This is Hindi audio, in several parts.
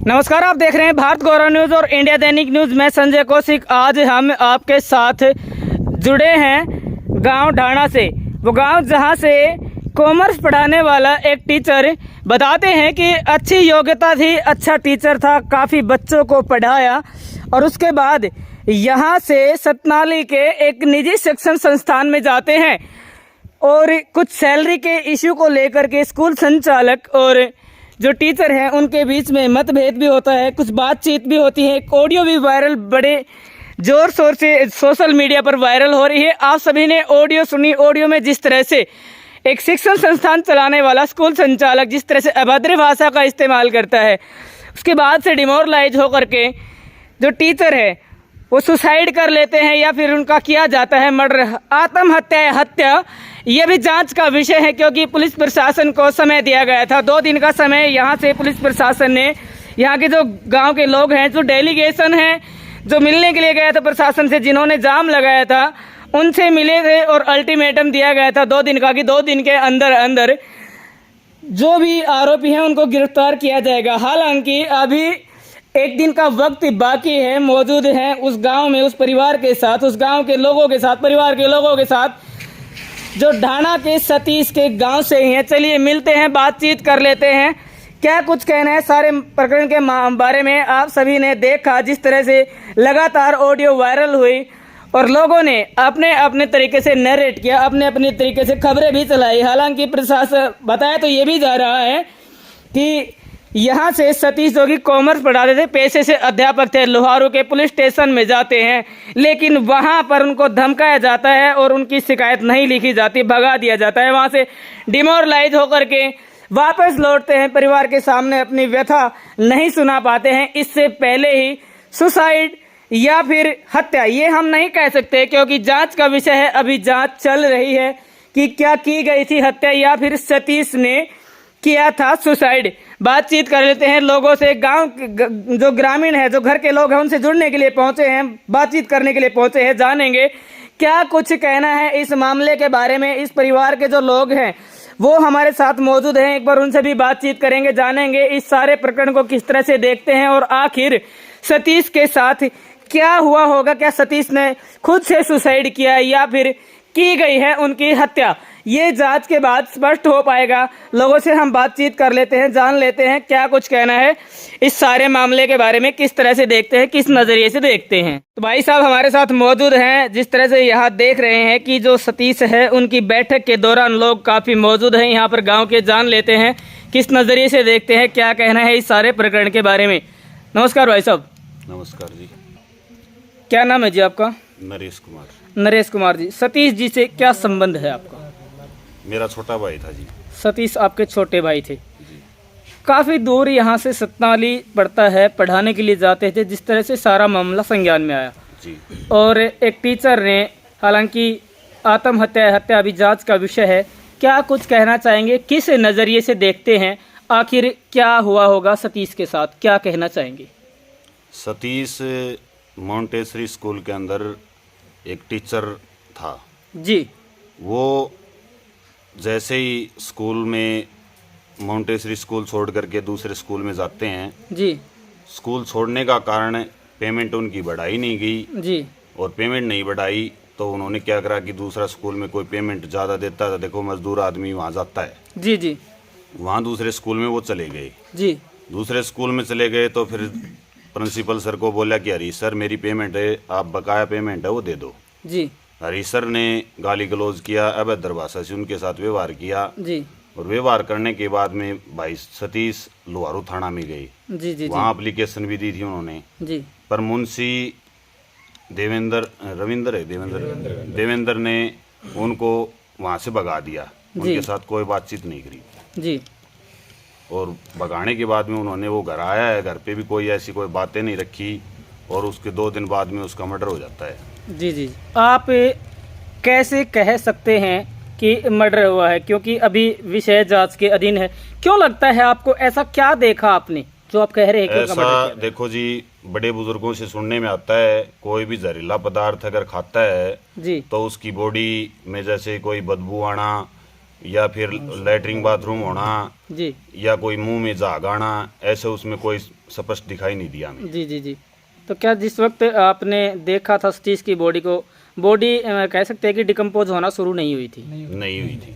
नमस्कार, आप देख रहे हैं भारत गौरव न्यूज़ और इंडिया दैनिक न्यूज़। मैं संजय कौशिक। आज हम आपके साथ जुड़े हैं गांव ढाणा से। वो गांव जहां से कॉमर्स पढ़ाने वाला एक टीचर बताते हैं कि अच्छी योग्यता थी, अच्छा टीचर था, काफ़ी बच्चों को पढ़ाया और उसके बाद यहां से सतनाली के एक निजी शिक्षण संस्थान में जाते हैं और कुछ सैलरी के इश्यू को लेकर के स्कूल संचालक और जो टीचर हैं उनके बीच में मतभेद भी होता है, कुछ बातचीत भी होती है। एक ऑडियो भी वायरल, बड़े जोर शोर से सोशल मीडिया पर वायरल हो रही है। आप सभी ने ऑडियो सुनी। ऑडियो में जिस तरह से एक शिक्षण संस्थान चलाने वाला स्कूल संचालक जिस तरह से अभद्र भाषा का इस्तेमाल करता है, उसके बाद से डिमोरलाइज होकर के जो टीचर है वो सुसाइड कर लेते हैं या फिर उनका किया जाता है मर्डर, आत्महत्या या हत्या। ये भी जांच का विषय है क्योंकि पुलिस प्रशासन को समय दिया गया था, 2 दिन का समय। यहाँ से पुलिस प्रशासन ने यहाँ के जो गांव के लोग हैं, जो डेलीगेशन है, जो मिलने के लिए गया था प्रशासन से, जिन्होंने जाम लगाया था, उनसे मिले थे और अल्टीमेटम दिया गया था 2 दिन का कि 2 दिन के अंदर अंदर जो भी आरोपी हैं उनको गिरफ्तार किया जाएगा। हालांकि अभी 1 दिन का वक्त बाकी है। मौजूद हैं उस गांव में, उस परिवार के साथ, उस गांव के लोगों के साथ, परिवार के लोगों के साथ जो ढाणा के सतीश के गांव से ही हैं। चलिए मिलते हैं, बातचीत कर लेते हैं, क्या कुछ कहना है सारे प्रकरण के बारे में। आप सभी ने देखा जिस तरह से लगातार ऑडियो वायरल हुई और लोगों ने अपने अपने तरीके से नरेट किया, अपने अपने तरीके से खबरें भी चलाई। हालांकि प्रशासन बताया तो ये भी जा रहा है कि यहाँ से सतीश जोगी कॉमर्स पढ़ाते थे, पेशे से अध्यापक थे, लोहारू के पुलिस स्टेशन में जाते हैं, लेकिन वहाँ पर उनको धमकाया जाता है और उनकी शिकायत नहीं लिखी जाती, भगा दिया जाता है। वहाँ से डिमोरलाइज होकर के वापस लौटते हैं, परिवार के सामने अपनी व्यथा नहीं सुना पाते हैं। इससे पहले ही सुसाइड या फिर हत्या, ये हम नहीं कह सकते क्योंकि जाँच का विषय है, अभी जाँच चल रही है कि क्या की गई थी हत्या या फिर सतीश ने किया था सुसाइड। बातचीत कर लेते हैं लोगों से। गांव जो ग्रामीण है, जो घर के लोग हैं, उनसे जुड़ने के लिए पहुंचे हैं, बातचीत करने के लिए पहुंचे हैं। जानेंगे क्या कुछ कहना है इस मामले के बारे में। इस परिवार के जो लोग हैं वो हमारे साथ मौजूद हैं, एक बार उनसे भी बातचीत करेंगे, जानेंगे इस सारे प्रकरण को किस तरह से देखते हैं और आखिर सतीश के साथ क्या हुआ होगा। क्या सतीश ने खुद से सुसाइड किया या फिर की गई है उनकी हत्या, ये जांच के बाद स्पष्ट हो पाएगा। लोगों से हम बातचीत कर लेते हैं, जान लेते हैं क्या कुछ कहना है इस सारे मामले के बारे में, किस तरह से देखते हैं, किस नज़रिए से देखते हैं। तो भाई साहब हमारे साथ मौजूद हैं। जिस तरह से यहाँ देख रहे हैं कि जो सतीश है उनकी बैठक के दौरान लोग काफ़ी मौजूद हैं यहाँ पर गाँव के, जान लेते हैं किस नज़रिए से देखते हैं, क्या कहना है इस सारे प्रकरण के बारे में। नमस्कार भाई साहब। नमस्कार जी। क्या नाम है जी आपका? नरेश कुमार। नरेश कुमार जी। सतीश जी से क्या संबंध है आपका? मेरा छोटा भाई था जी। सतीश आपके छोटे भाई थे। काफ़ी दूर यहाँ से सतनाली पड़ता है, पढ़ाने के लिए जाते थे, जिस तरह से सारा मामला संज्ञान में आया जी। और एक टीचर ने, हालांकि आत्महत्या हत्या अभी जांच का विषय है, क्या कुछ कहना चाहेंगे, किस नज़रिए से देखते हैं, आखिर क्या हुआ होगा सतीश के साथ, क्या कहना चाहेंगे? सतीश मॉन्टेसरी स्कूल के अंदर एक टीचर था जी। वो जैसे ही स्कूल में मॉन्टेसरी स्कूल छोड़ करके दूसरे स्कूल में जाते हैं जी, स्कूल छोड़ने का कारण पेमेंट उनकी बढ़ाई नहीं गई जी, और पेमेंट नहीं बढ़ाई तो उन्होंने क्या करा कि दूसरा स्कूल में कोई पेमेंट ज़्यादा देता था, देखो मजदूर आदमी वहाँ जाता है जी, जी, वहाँ दूसरे स्कूल में वो चले गए। जी, दूसरे स्कूल में चले गए तो फिर प्रिंसिपल सर को बोला कि हरीश सर मेरी पेमेंट है, आप बकाया पेमेंट है वो दे दो। जी, हरीश सर ने गाली गलौज किया, अभद्र भाषा से उनके साथ व्यवहार किया जी, और व्यवहार करने के बाद में भाई सतीश लोहारू थाना में गए। जी, जी, वहाँ एप्लीकेशन भी दी थी उन्होंने, जी, पर मुंशी देवेंद्र ने उनको वहाँ से भगा दिया, उनके साथ कोई बातचीत नहीं करी जी, और भगाने के बाद में उन्होंने वो घर आया है, घर पे भी कोई ऐसी कोई बातें नहीं रखी और उसके 2 दिन बाद में उसका मर्डर हो जाता है। जी, जी। आप कैसे कह सकते हैं कि मर्डर हुआ है, क्योंकि अभी विषय जांच के अधीन है। क्यों लगता है आपको, ऐसा क्या देखा आपने जो आप कह रहे हैं? ऐसा देखो जी, बड़े बुजुर्गों से सुनने में आता है कोई भी जहरीला पदार्थ अगर खाता है जी, तो उसकी बॉडी में जैसे कोई बदबू आना या फिर लैटरिन बाथरूम होना जी या कोई मुंह में झाग आना, ऐसे उसमें कोई स्पष्ट दिखाई नहीं दिया हमें। जी जी जी। तो क्या जिस वक्त आपने देखा था सतीश की बॉडी को, बॉडी कह सकते हैं कि डिकम्पोज होना शुरू नहीं हुई थी? नहीं हुई थी।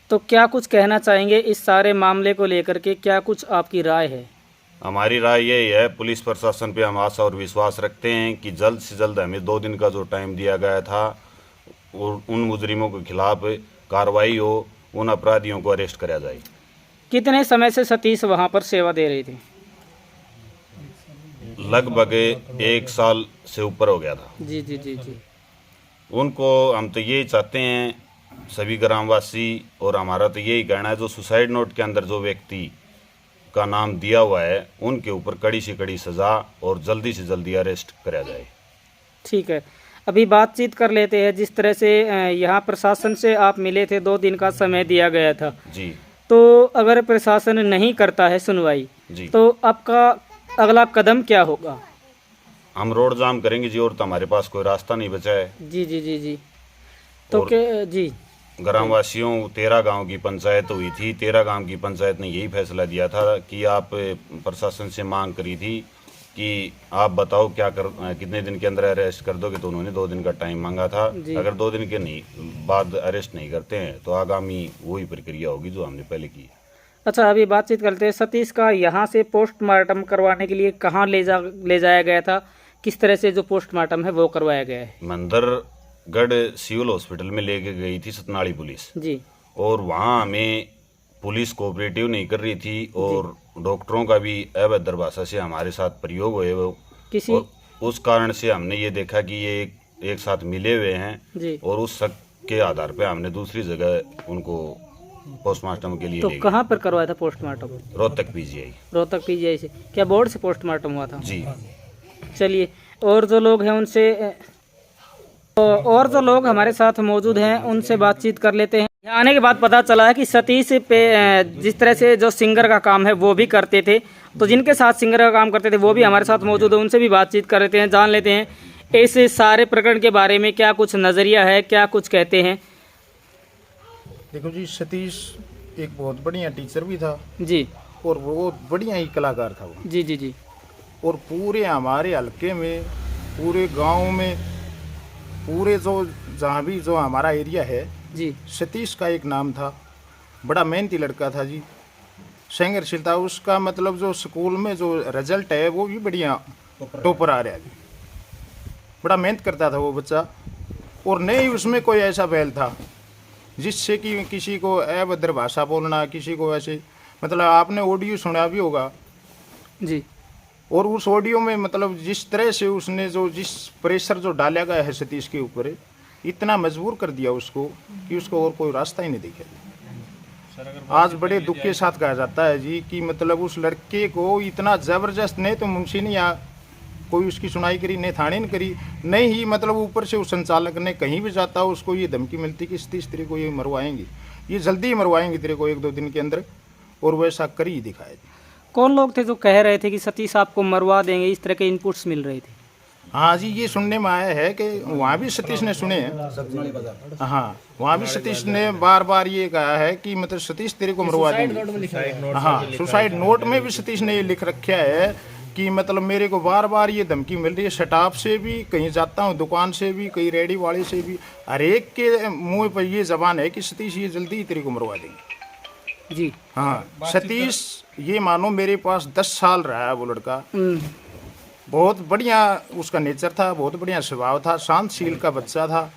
तो क्या कुछ कहना चाहेंगे इस सारे मामले को लेकर के, क्या कुछ आपकी राय है? हमारी राय यही है, पुलिस प्रशासन पे हम आशा और विश्वास रखते हैं कि जल्द से जल्द हमें 2 दिन का जो टाइम दिया गया था और उन मुजरिमों के खिलाफ कार्रवाई हो, उन अपराधियों को अरेस्ट कराया जाए। कितने समय से सतीश वहाँ पर सेवा दे रही थी? लगभग 1 साल से ऊपर हो गया था। जी जी जी जी। उनको हम तो यही चाहते हैं, सभी ग्रामवासी और हमारा तो यही कहना है, जो सुसाइड नोट के अंदर जो व्यक्ति का नाम दिया हुआ है उनके ऊपर कड़ी से कड़ी सज़ा और जल्दी से जल्दी अरेस्ट कराया जाए। ठीक है, अभी बातचीत कर लेते हैं। जिस तरह से यहाँ प्रशासन से आप मिले थे, 2 दिन का समय दिया गया था जी। तो अगर प्रशासन नहीं करता है सुनवाई जी। तो आपका अगला कदम क्या होगा? हम रोड जाम करेंगे जी, और तो हमारे पास कोई रास्ता नहीं बचा है। जी जी जी जी। तो और क्या जी ग्रामवासियों 13 गांव की पंचायत हुई थी, 13 गांव की पंचायत ने यही फैसला दिया था कि आप प्रशासन से मांग करी थी कि आप बताओ कितने दिन के अंदर अरेस्ट कर दोगे, तो उन्होंने 2 दिन का टाइम मांगा था। अगर 2 दिन के बाद अरेस्ट नहीं करते हैं तो आगामी वही प्रक्रिया होगी जो हमने पहले की। अच्छा, अभी बातचीत करते हैं। सतीश का यहाँ से पोस्टमार्टम करवाने के लिए कहाँ ले जाया गया था? किस तरह से जो पोस्टमार्टम है वो करवाया गया है? मंदरगढ़ सिविल हॉस्पिटल में लेके गई थी सतनाड़ी पुलिस जी। और वहाँ हमें पुलिस कोऑपरेटिव नहीं कर रही थी और डॉक्टरों का भी अभद्र भाषा से हमारे साथ प्रयोग हुए वो किसी और उस कारण से हमने ये देखा कि ये एक साथ मिले हुए हैं जी। और उस शक के आधार पे हमने दूसरी जगह उनको पोस्टमार्टम के लिए तो ले गए। कहाँ पर करवाया था postmortem? Rohtak PGI. Rohtak PGI से। क्या बोर्ड से पोस्टमार्टम हुआ था? जी। चलिए, और जो लोग हैं उनसे और जो लोग हमारे साथ मौजूद हैं उनसे बातचीत कर लेते हैं। यहाँ आने के बाद पता चला है कि सतीश पे जिस तरह से जो सिंगर का काम है वो भी करते थे, तो जिनके साथ सिंगर का काम करते थे वो भी हमारे साथ मौजूद है, उनसे भी बातचीत कर लेते हैं, जान लेते हैं इस सारे प्रकरण के बारे में क्या कुछ नज़रिया है, क्या कुछ कहते हैं। देखो जी, सतीश एक बहुत बढ़िया टीचर भी था जी और वो बढ़िया ही कलाकार था वो। जी जी जी। और पूरे हमारे हल्के में, पूरे गांव में, पूरे जो जहाँ भी जो हमारा एरिया है जी। सतीश का एक नाम था। बड़ा मेहनती लड़का था जी, संघर्षशील था। उसका मतलब जो स्कूल में जो रिजल्ट है वो भी बढ़िया टॉपर आ रहा है जी। बड़ा मेहनत करता था वो बच्चा और नहीं उसमें कोई ऐसा बैल था जिससे कि किसी को अभद्र भाषा बोलना, किसी को ऐसे, मतलब आपने ऑडियो सुना भी होगा जी। और उस ऑडियो में मतलब जिस तरह से उसने जो जिस प्रेशर जो डाला गया है सतीश के ऊपर, इतना मजबूर कर दिया उसको कि उसको और कोई रास्ता ही नहीं दिखा। आज बड़े दुख के साथ कहा जाता है जी कि मतलब उस लड़के को इतना ज़बरदस्त, नहीं तो मुंशी ने या कोई उसकी सुनाई करी, नहीं थाने ने करी, नहीं ही मतलब ऊपर से उस संचालक ने कहीं भी जाता उसको ये धमकी मिलती कि सतीश तेरे को ये मरवाएंगे, ये जल्दी ही मरवाएंगे तेरे को 1-2 दिन के अंदर, और वैसा कर ही दिखाया। कौन लोग थे जो कह रहे थे कि सतीश आपको मरवा देंगे, इस तरह के इनपुट्स मिल रहे थे? हाँ जी, ये सुनने में आया है कि वहाँ भी सतीश ने सुने हैं। हाँ, वहाँ भी सतीश ने बार बार ये कहा है कि मतलब सतीश तेरे को मरवा देंगे। हाँ, सुसाइड नोट में भी सतीश ने ये लिख रखा है कि मतलब मेरे को बार बार ये धमकी मिल रही है, स्टाफ से भी, कहीं जाता हूँ दुकान से भी, कहीं रेडी वाले से भी, हर एक के मुँह पर ये जबान है कि सतीश ये जल्दी ही तेरे को मरवा देंगे जी। हाँ, सतीश ये मानो मेरे पास 10 साल रहा है वो लड़का। बहुत बढ़िया उसका नेचर था, बहुत बढ़िया स्वभाव था, शांतशील का बच्चा था,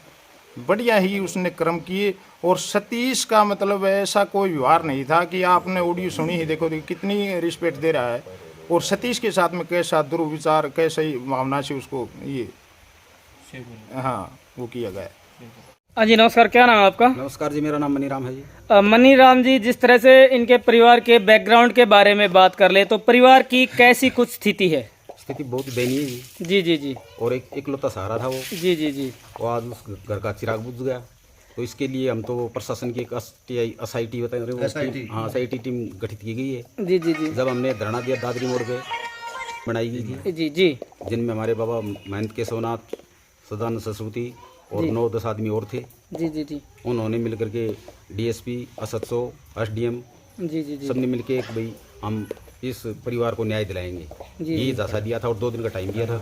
बढ़िया ही उसने कर्म किए। और सतीश का मतलब ऐसा कोई व्यवहार नहीं था कि आपने ऑडियो सुनी ही, देखो कितनी रिस्पेक्ट दे रहा है और सतीश के साथ में कैसा दुर्विचार, कैसे ही भावना से उसको ये हाँ वो किया गया। हाँ जी, नमस्कार। क्या नाम है आपका? नमस्कार जी, मेरा नाम मनीराम है जी। मनीराम जी, जिस तरह से इनके परिवार के बैकग्राउंड के बारे में बात कर ले तो परिवार की कैसी कुछ स्थिति है? स्थिति बहुत दयनीय है जी। जी जी जी। और एक इकलौता सहारा था वो। जी जी जी। वो आज उस घर का चिराग बुझ गया, तो इसके लिए हम तो प्रशासन की एक SIT बता रहे हो, हाँ SIT टीम गठित की गई है। जी जी जी। जब हमने धरना दिया दादरी मोड़ पे, बनाई गई थी जी जी। जिनमें हमारे बाबा महंत केशवनाथ, सदानंद सरस्वती और 9-10 आदमी और थे। जी जी जी उन्होंने मिल करके डीएसपी, एसएचओ, एसडीएम जी जी जी सबने मिलके एक भाई हम इस परिवार को न्याय दिलाएंगे, जी। यही जासा दिया था और 2 दिन का टाइम दिया था।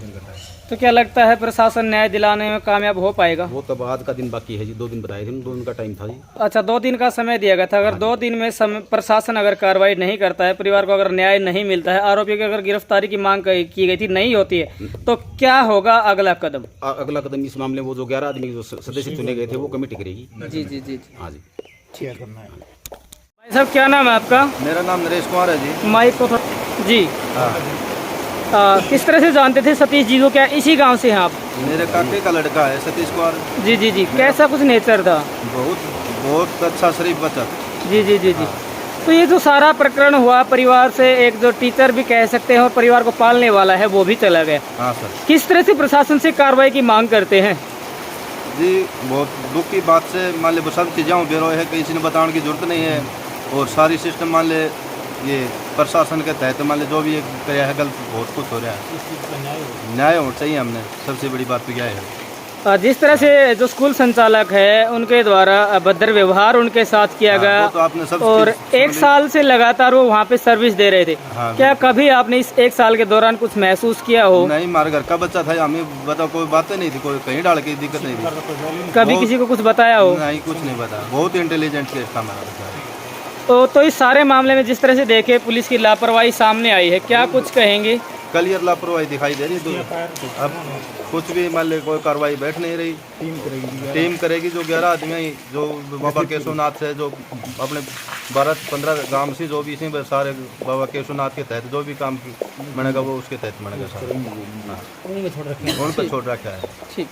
तो क्या लगता है प्रशासन न्याय दिलाने में कामयाब हो पाएगा? वो तब आज का दिन बाकी है जी, 2 दिन बताए थे, 2 दिन का टाइम था जी। अच्छा, 2 दिन का समय दिया गया था। अगर 2 दिन में प्रशासन अगर कार्रवाई नहीं करता है, परिवार को अगर न्याय नहीं मिलता है, आरोपी की अगर गिरफ्तारी की मांग की गई थी नहीं होती है, तो क्या होगा अगला कदम? अगला कदम इस मामले में वो जो 11 आदमी जो सदस्य चुने गए थे वो कमेटी करेगी। जी जी जी हाँ जी। भाई साहब, क्या नाम है आपका? मेरा नाम नरेश कुमार है जी। माइक को जी। हाँ, किस तरह से जानते थे सतीश जी को? क्या इसी गांव से हैं आप? मेरे काके का लड़का है सतीश कुमार। जी जी जी। कैसा कुछ नेचर था? बहुत अच्छा शरीफ बच्चा। जी जी जी जी। तो ये जो सारा प्रकरण हुआ, परिवार से एक जो टीचर भी कह सकते हैं और परिवार को पालने वाला है वो भी चला गया, हाँ सर किस तरह से प्रशासन से कार्रवाई की मांग करते हैं? जी, बहुत दुख की बात से मान ले सब चीज़ें बेरो है, किसी ने बताने की जरूरत नहीं है। और सारी सिस्टम मान ले ये प्रशासन के तहत मान ले जो भी किया है गलत बहुत कुछ हो रहा है। न्याय होना चाहिए, हमने सबसे बड़ी बात तो क्या है। जिस तरह से जो स्कूल संचालक है उनके द्वारा अभद्र व्यवहार उनके साथ किया हाँ, गया, वो तो आपने सब और चीज़ 1 साल से लगातार वो वहाँ पे सर्विस दे रहे थे। हाँ, क्या कभी आपने इस 1 साल के दौरान कुछ महसूस किया हो? नहीं, हमारे घर का बच्चा था, हमें बताओ कोई बातें नहीं थी, कोई कहीं डाल के दिक्कत नहीं थी। कभी किसी को कुछ बताया हो? नहीं, कुछ नहीं पता। बहुत इंटेलिजेंट केस था हमारा बच्चा। तो इस सारे मामले में जिस तरह से देखे पुलिस की लापरवाही सामने आई है, क्या कुछ कहेंगे? क्लियर लापरवाही दिखाई दे रही है। अब कुछ भी मान ले कोई कार्रवाई बैठ नहीं रही। टीम करेगी जो 11 आदमी जो बाबा केशवनाथ से जो अपने 12-15 गांव से जो भी इसी सारे बाबा केशवनाथ के तहत जो भी काम बनेगा वो उसके तहत बनेगा सारा। उन पर छोड़ रखा है। ठीक।